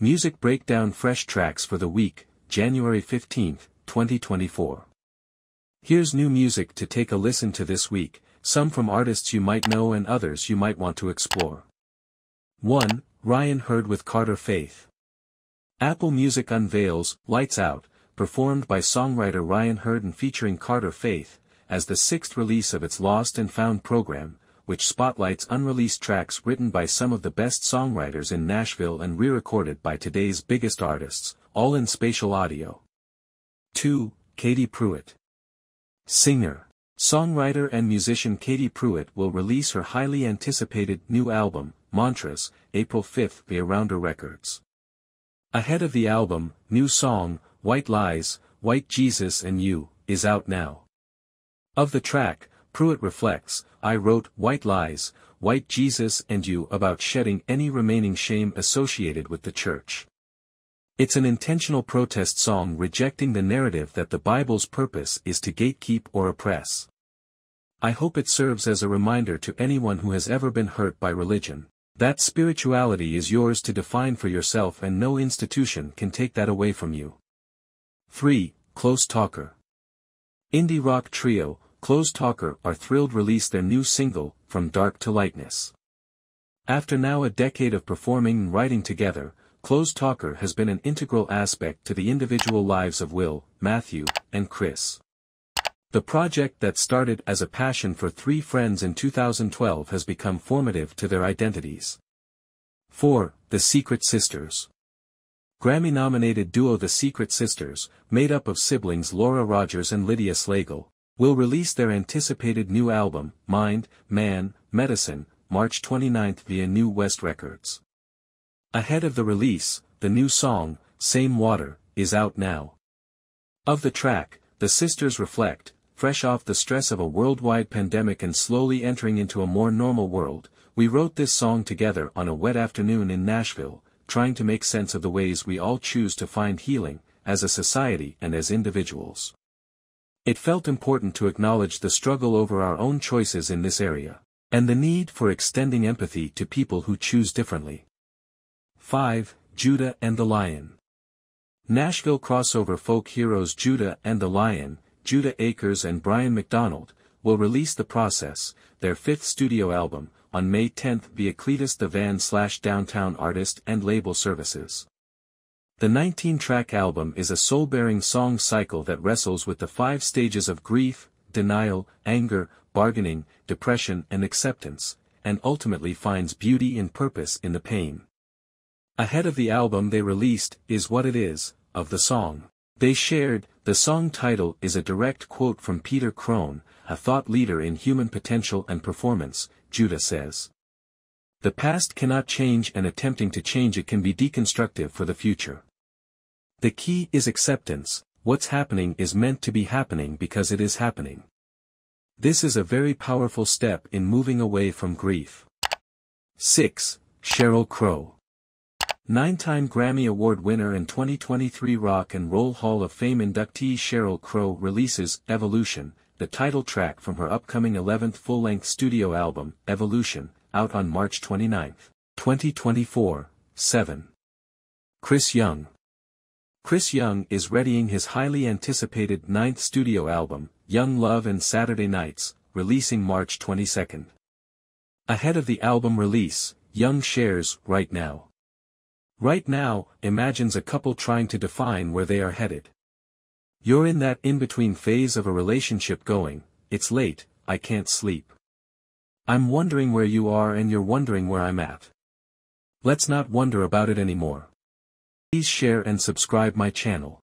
Music Breakdown Fresh Tracks for the week, January 15, 2024. Here's new music to take a listen to this week, some from artists you might know and others you might want to explore. 1. Ryan Hurd with Carter Faith. Apple Music unveils Lights Out, performed by songwriter Ryan Hurd and featuring Carter Faith, as the sixth release of its Lost and Found program, which spotlights unreleased tracks written by some of the best songwriters in Nashville and re-recorded by today's biggest artists, all in spatial audio. 2. Katie Pruitt. Singer, songwriter and musician Katie Pruitt will release her highly anticipated new album, Mantras, April 5 via Rounder Records. Ahead of the album, new song, White Lies, White Jesus and You, is out now. Of the track, Pruitt reflects, I wrote White Lies, White Jesus and You about shedding any remaining shame associated with the church. It's an intentional protest song rejecting the narrative that the Bible's purpose is to gatekeep or oppress. I hope it serves as a reminder to anyone who has ever been hurt by religion, that spirituality is yours to define for yourself and no institution can take that away from you. 3. Close Talker. Indie rock trio, Close Talker are thrilled to release their new single, From Dark to Lightness. After now a decade of performing and writing together, Close Talker has been an integral aspect to the individual lives of Will, Matthew, and Chris. The project that started as a passion for three friends in 2012 has become formative to their identities. 4. The Secret Sisters. Grammy-nominated duo The Secret Sisters, made up of siblings Laura Rogers and Lydia Slagle, will release their anticipated new album, Mind, Man, Medicine, March 29 via New West Records. Ahead of the release, the new song, Same Water, is out now. Of the track, the sisters reflect, fresh off the stress of a worldwide pandemic and slowly entering into a more normal world, we wrote this song together on a wet afternoon in Nashville, trying to make sense of the ways we all choose to find healing, as a society and as individuals. It felt important to acknowledge the struggle over our own choices in this area, and the need for extending empathy to people who choose differently. 5. Judah and the Lion. Nashville crossover folk heroes Judah and the Lion, Judah Akers and Brian McDonald, will release The Process, their fifth studio album, on May 10 via Cletus the Van/Downtown Artist and Label Services. The 19-track album is a soul-bearing song cycle that wrestles with the 5 stages of grief, denial, anger, bargaining, depression and acceptance, and ultimately finds beauty and purpose in the pain. Ahead of the album they released, Is What It Is, of the song they shared. The song title is a direct quote from Peter Crone, a thought leader in human potential and performance, Judah says. The past cannot change and attempting to change it can be deconstructive for the future. The key is acceptance, what's happening is meant to be happening because it is happening. This is a very powerful step in moving away from grief. 6. Sheryl Crow. 9-time Grammy Award winner and 2023 Rock and Roll Hall of Fame inductee Sheryl Crow releases Evolution, the title track from her upcoming 11th full-length studio album, Evolution, out on March 29, 2024. 7. Chris Young. Chris Young is readying his highly anticipated 9th studio album, Young Love and Saturday Nights, releasing March 22. Ahead of the album release, Young shares Right Now. Right Now imagines a couple trying to define where they are headed. You're in that in-between phase of a relationship going, it's late, I can't sleep. I'm wondering where you are and you're wondering where I'm at. Let's not wonder about it anymore. Please share and subscribe my channel.